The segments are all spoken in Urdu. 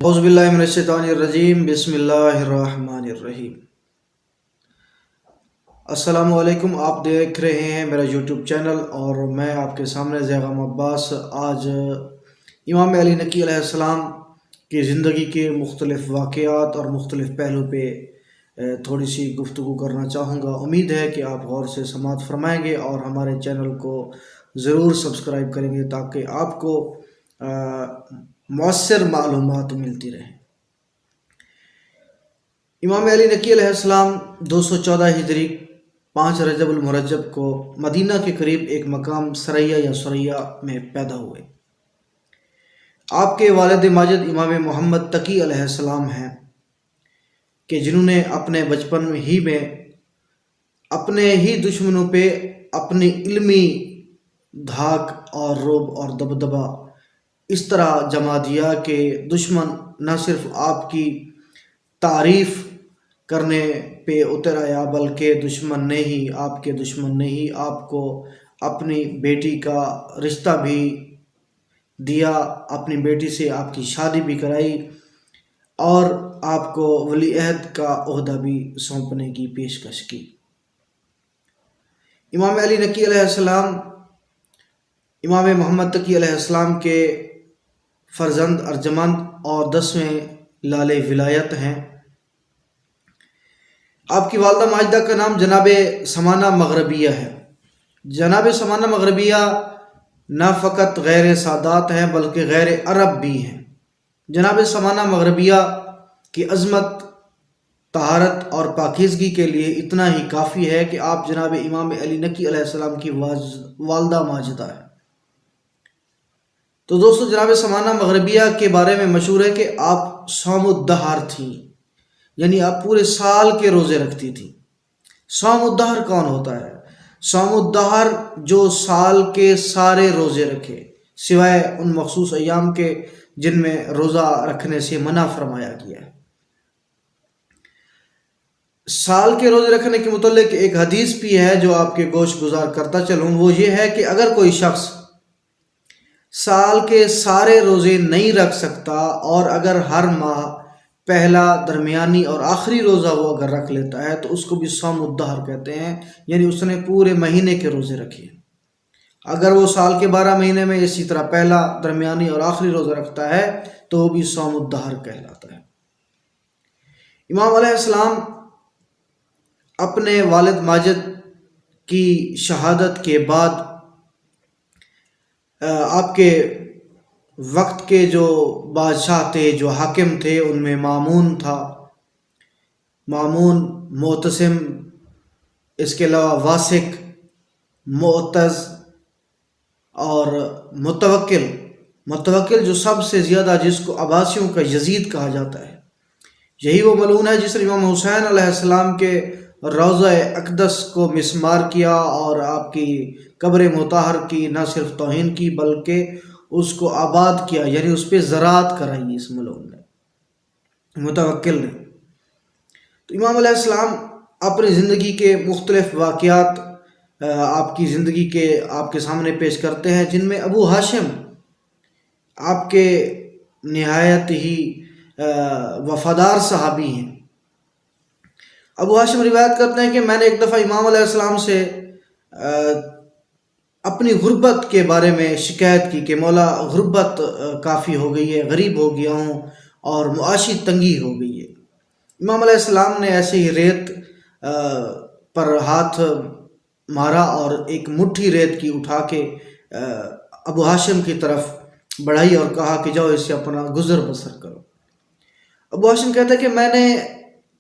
اعوذ باللہ من الشیطان الرجیم، بسم اللہ الرحمن الرحیم۔ السلام علیکم، آپ دیکھ رہے ہیں میرا یوٹیوب چینل اور میں آپ کے سامنے زیغام عباس آج امام علی نقی علیہ السلام کی زندگی کے مختلف واقعات اور مختلف پہلو پہ تھوڑی سی گفتگو کرنا چاہوں گا۔ امید ہے کہ آپ غور سے سماعت فرمائیں گے اور ہمارے چینل کو ضرور سبسکرائب کریں گے تاکہ آپ کو مؤثر معلومات ملتی رہیں۔ امام علی نقی علیہ السلام 214 ہجری 5 رجب المرجب کو مدینہ کے قریب ایک مقام سریہ یا سریہ میں پیدا ہوئے۔ آپ کے والد ماجد امام محمد تقی علیہ السلام ہیں کہ جنہوں نے اپنے بچپن ہی میں اپنے ہی دشمنوں پہ اپنی علمی دھاک اور رعب اور دبدبہ اس طرح جما دیا کہ دشمن نہ صرف آپ کی تعریف کرنے پہ اتر آیا بلکہ دشمن نے ہی آپ کو اپنی بیٹی کا رشتہ بھی دیا، اپنی بیٹی سے آپ کی شادی بھی کرائی اور آپ کو ولی عہد کا عہدہ بھی سونپنے کی پیشکش کی۔ امام علی نقی علیہ السلام امام محمد تقی علیہ السلام کے فرزند ارجمند اور 10ویں لال ولایت ہیں۔ آپ کی والدہ ماجدہ کا نام جناب سمانہ مغربیہ ہے۔ جناب سمانہ مغربیہ نہ فقط غیر سادات ہیں بلکہ غیر عرب بھی ہیں۔ جناب سمانہ مغربیہ کی عظمت طہارت اور پاکیزگی کے لیے اتنا ہی کافی ہے کہ آپ جناب امام علی نقی علیہ السلام کی والدہ ماجدہ ہیں۔ تو دوستو، جناب سمانہ مغربیہ کے بارے میں مشہور ہے کہ آپ صوم الدہر تھیں، یعنی آپ پورے سال کے روزے رکھتی تھیں۔ صوم الدہر کون ہوتا ہے؟ صوم الدہر جو سال کے سارے روزے رکھے سوائے ان مخصوص ایام کے جن میں روزہ رکھنے سے منع فرمایا گیا ہے۔ سال کے روزے رکھنے کے متعلق ایک حدیث بھی ہے جو آپ کے گوش گزار کرتا چلوں، وہ یہ ہے کہ اگر کوئی شخص سال کے سارے روزے نہیں رکھ سکتا اور اگر ہر ماہ پہلا، درمیانی اور آخری روزہ وہ اگر رکھ لیتا ہے تو اس کو بھی صوم الدہر کہتے ہیں، یعنی اس نے پورے مہینے کے روزے رکھے۔ اگر وہ سال کے 12 مہینے میں اسی طرح پہلا، درمیانی اور آخری روزہ رکھتا ہے تو وہ بھی صوم الدہر کہلاتا ہے۔ امام علیہ السلام اپنے والد ماجد کی شہادت کے بعد آپ کے وقت کے جو بادشاہ تھے، جو حاکم تھے، ان میں مامون تھا، مامون، معتصم، اس کے علاوہ واسق، معتز اور متوکل جو سب سے زیادہ جس کو عباسیوں کا یزید کہا جاتا ہے، یہی وہ ملعون ہے جس نے امام حسین علیہ السلام کے روضہ اقدس کو مسمار کیا اور آپ کی قبر مطہر کی نہ صرف توہین کی بلکہ اس کو آباد کیا، یعنی اس پہ زراعت کرائی اس ملعون نے، متوکل نے۔ تو امام علیہ السلام اپنی زندگی کے مختلف واقعات آپ کی زندگی کے آپ کے سامنے پیش کرتے ہیں، جن میں ابو ہاشم آپ کے نہایت ہی وفادار صحابی ہیں۔ ابو ہاشم روایت کرتے ہیں کہ میں نے ایک دفعہ امام علیہ السلام سے اپنی غربت کے بارے میں شکایت کی کہ مولا غربت کافی ہو گئی ہے، غریب ہو گیا ہوں اور معاشی تنگی ہو گئی ہے۔ امام علیہ السلام نے ایسے ہی ریت پر ہاتھ مارا اور ایک مٹھی ریت کی اٹھا کے ابو ہاشم کی طرف بڑھائی اور کہا کہ جاؤ اس سے اپنا گزر بسر کرو۔ ابو ہاشم کہتا ہے کہ میں نے،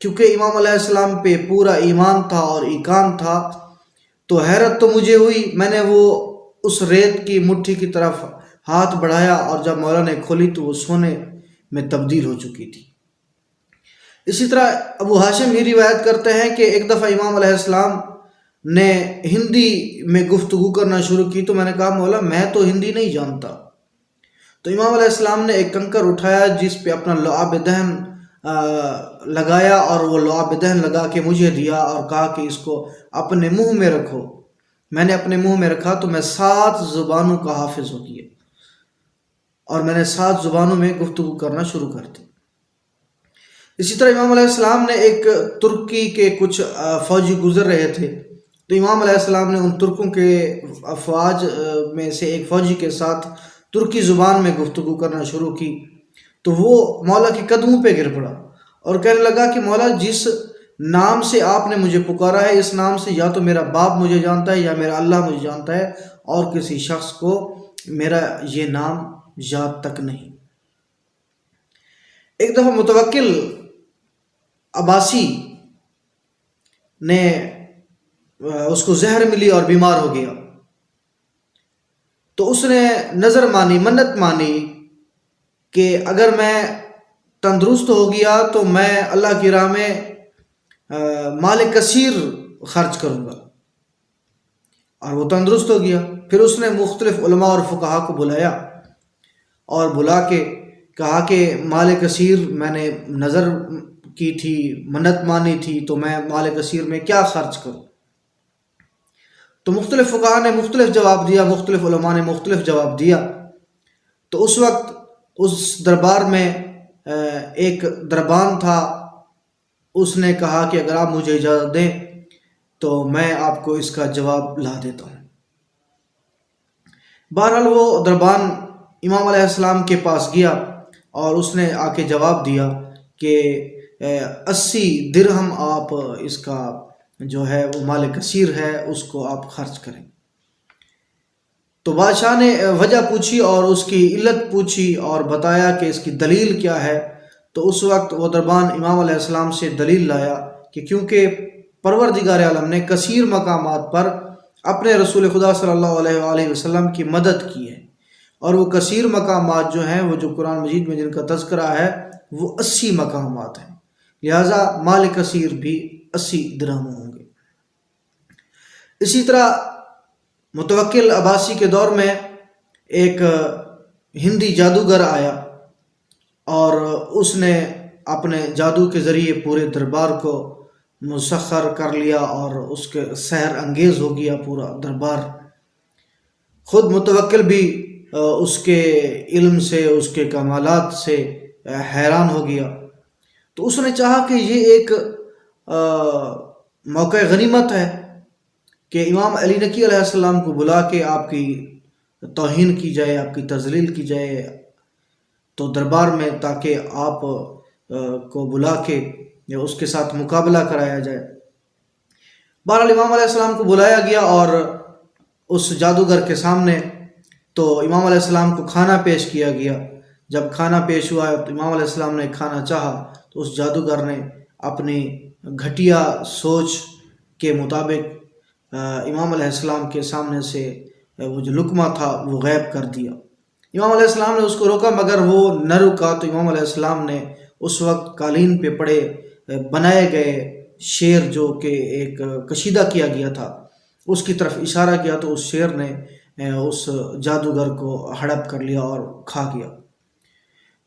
کیونکہ امام علیہ السلام پہ پورا ایمان تھا اور ایقان تھا، تو حیرت تو مجھے ہوئی، میں نے وہ اس ریت کی مٹھی کی طرف ہاتھ بڑھایا اور جب مولا نے کھولی تو وہ سونے میں تبدیل ہو چکی تھی۔ اسی طرح ابو ہاشم یہ روایت کرتے ہیں کہ ایک دفعہ امام علیہ السلام نے ہندی میں گفتگو کرنا شروع کی تو میں نے کہا مولا میں تو ہندی نہیں جانتا۔ تو امام علیہ السلام نے ایک کنکر اٹھایا جس پہ اپنا لعاب دہن لگایا اور وہ لعاب دہن لگا کے مجھے دیا اور کہا کہ اس کو اپنے منہ میں رکھو۔ میں نے اپنے منہ میں رکھا تو میں 7 زبانوں کا حافظ ہو گیا اور میں نے 7 زبانوں میں گفتگو کرنا شروع کر دی۔ اسی طرح امام علیہ السلام نے ایک ترکی کے کچھ فوجی گزر رہے تھے، تو امام علیہ السلام نے ان ترکوں کے افواج میں سے ایک فوجی کے ساتھ ترکی زبان میں گفتگو کرنا شروع کی، تو وہ مولا کے قدموں پہ گر پڑا اور کہنے لگا کہ مولا، جس نام سے آپ نے مجھے پکارا ہے، اس نام سے یا تو میرا باپ مجھے جانتا ہے یا میرا اللہ مجھے جانتا ہے، اور کسی شخص کو میرا یہ نام یاد تک نہیں۔ ایک دفعہ متوکل عباسی نے اس کو زہر ملی اور بیمار ہو گیا، تو اس نے نظر مانی، منت مانی کہ اگر میں تندرست ہو گیا تو میں اللہ کی راہ میں مال کثیر خرچ کروں گا، اور وہ تندرست ہو گیا۔ پھر اس نے مختلف علماء اور فقہا کو بلایا اور بلا کے کہا کہ مال کثیر میں نے نظر کی تھی، منت مانی تھی، تو میں مال کثیر میں کیا خرچ کروں؟ تو مختلف فقہا نے مختلف جواب دیا، مختلف علماء نے مختلف جواب دیا۔ تو اس وقت اس دربار میں ایک دربان تھا، اس نے کہا کہ اگر آپ مجھے اجازت دیں تو میں آپ کو اس کا جواب لا دیتا ہوں۔ بہرحال وہ دربان امام علیہ السلام کے پاس گیا اور اس نے آ کے جواب دیا کہ 80 درہم آپ اس کا جو ہے وہ مال کثیر ہے، اس کو آپ خرچ کریں۔ تو بادشاہ نے وجہ پوچھی اور اس کی علت پوچھی اور بتایا کہ اس کی دلیل کیا ہے۔ تو اس وقت وہ دربان امام علیہ السلام سے دلیل لایا کہ کیونکہ پروردگار عالم نے کثیر مقامات پر اپنے رسول خدا صلی اللہ علیہ وآلہ وسلم کی مدد کی ہے، اور وہ کثیر مقامات جو ہیں، وہ جو قرآن مجید میں جن کا تذکرہ ہے، وہ 80 مقامات ہیں، لہٰذا مال کثیر بھی 80 درہم ہوں گے۔ اسی طرح متوکل عباسی کے دور میں ایک ہندی جادوگر آیا اور اس نے اپنے جادو کے ذریعے پورے دربار کو مسخر کر لیا اور اس کے سحر انگیز ہو گیا پورا دربار۔ خود متوکل بھی اس کے علم سے، اس کے کمالات سے حیران ہو گیا۔ تو اس نے چاہا کہ یہ ایک موقع غنیمت ہے کہ امام علی نقی علیہ السلام کو بلا کے آپ کی توہین کی جائے، آپ کی تذلیل کی جائے تو دربار میں، تاکہ آپ کو بلا کے اس کے ساتھ مقابلہ کرایا جائے۔ بہرحال امام علیہ السلام کو بلایا گیا اور اس جادوگر کے سامنے تو امام علیہ السلام کو کھانا پیش کیا گیا۔ جب کھانا پیش ہوا تو امام علیہ السلام نے کھانا چاہا تو اس جادوگر نے اپنی گھٹیا سوچ کے مطابق امام علیہ السلام کے سامنے سے وہ جو لقمہ تھا وہ غائب کر دیا۔ امام علیہ السلام نے اس کو روکا، مگر وہ نہ رکا، تو امام علیہ السلام نے اس وقت قالین پہ پڑے بنائے گئے شیر جو کہ ایک کشیدہ کیا گیا تھا اس کی طرف اشارہ کیا، تو اس شیر نے اس جادوگر کو ہڑپ کر لیا اور کھا گیا۔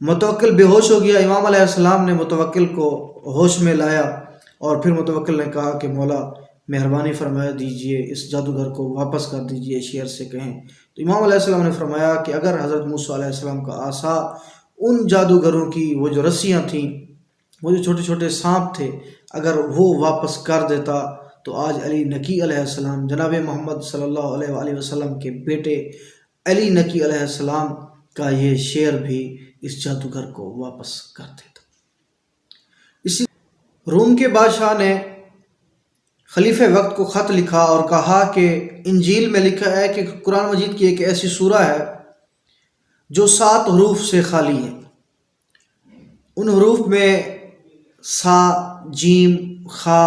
متوکل بے ہوش ہو گیا۔ امام علیہ السلام نے متوکل کو ہوش میں لایا اور پھر متوکل نے کہا کہ مولا مہربانی فرمایا دیجئے، اس جادوگر کو واپس کر دیجئے، شیر سے کہیں۔ تو امام علیہ السلام نے فرمایا کہ اگر حضرت موسیٰ علیہ السلام کا عصا ان جادوگروں کی وہ جو رسیاں تھیں، وہ جو چھوٹے چھوٹے سانپ تھے، اگر وہ واپس کر دیتا تو آج علی نقی علیہ السلام، جناب محمد صلی اللہ علیہ وآلہ وسلم کے بیٹے علی نقی علیہ السلام کا یہ شیر بھی اس جادوگر کو واپس کر دیتا۔ اسی روم کے بادشاہ نے خلیفہ وقت کو خط لکھا اور کہا کہ انجیل میں لکھا ہے کہ قرآن مجید کی ایک ایسی سورہ ہے جو 7 حروف سے خالی ہے۔ ان حروف میں سا، جیم، خا،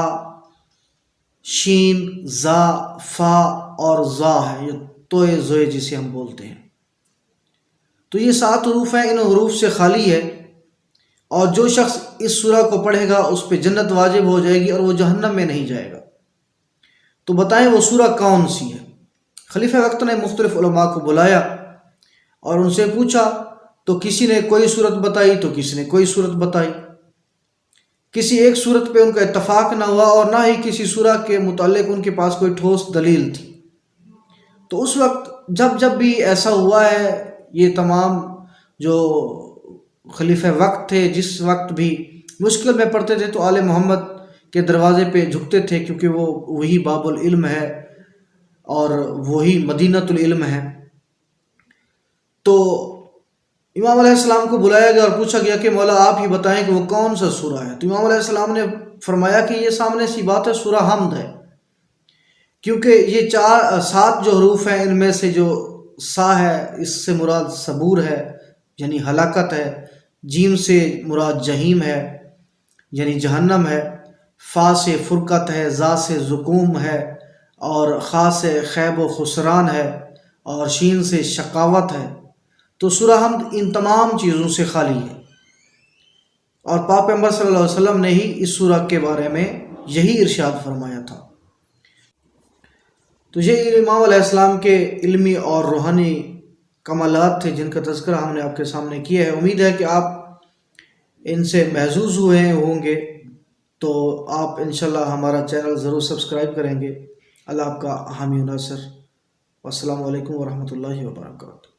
شین، زا، فا اور زا ہے، یہ توئے زوئے جسے ہم بولتے ہیں۔ تو یہ 7 حروف ہیں، ان حروف سے خالی ہے، اور جو شخص اس سورہ کو پڑھے گا اس پہ جنت واجب ہو جائے گی اور وہ جہنم میں نہیں جائے گا۔ تو بتائیں وہ سورہ کون سی ہے؟ خلیفہ وقت نے مختلف علماء کو بلایا اور ان سے پوچھا، تو کسی نے کوئی صورت بتائی تو کسی نے کوئی صورت بتائی۔ کسی ایک صورت پہ ان کا اتفاق نہ ہوا اور نہ ہی کسی سورہ کے متعلق ان کے پاس کوئی ٹھوس دلیل تھی۔ تو اس وقت جب بھی ایسا ہوا ہے، یہ تمام جو خلیفہ وقت تھے، جس وقت بھی مشکل میں پڑھتے تھے تو آل محمد کے دروازے پہ جھکتے تھے، کیونکہ وہ وہی باب العلم ہے اور وہی مدینۃ العلم ہے۔ تو امام علیہ السلام کو بلایا گیا اور پوچھا گیا کہ مولا آپ ہی بتائیں کہ وہ کون سا سورہ ہے۔ تو امام علیہ السلام نے فرمایا کہ یہ سامنے سی بات ہے، سورہ حمد ہے، کیونکہ یہ 7 جو حروف ہیں ان میں سے جو سا ہے اس سے مراد صبور ہے یعنی ہلاکت ہے، جیم سے مراد جہیم ہے یعنی جہنم ہے، فا سے فرقت ہے، زا سے زقوم ہے، اور خا سے خیب و خسران ہے، اور شین سے شقاوت ہے۔ تو سورہ حمد ان تمام چیزوں سے خالی ہے، اور پاک پیغمبر صلی اللہ علیہ وسلم نے ہی اس سورہ کے بارے میں یہی ارشاد فرمایا تھا۔ تو یہ امام علیہ السلام کے علمی اور روحانی کمالات تھے جن کا تذکرہ ہم نے آپ کے سامنے کیا ہے۔ امید ہے کہ آپ ان سے محظوظ ہوئے ہوں گے، تو آپ انشاءاللہ ہمارا چینل ضرور سبسکرائب کریں گے۔ اللہ آپ کا حامی و ناصر۔ السلام علیکم ورحمۃ اللہ وبرکاتہ۔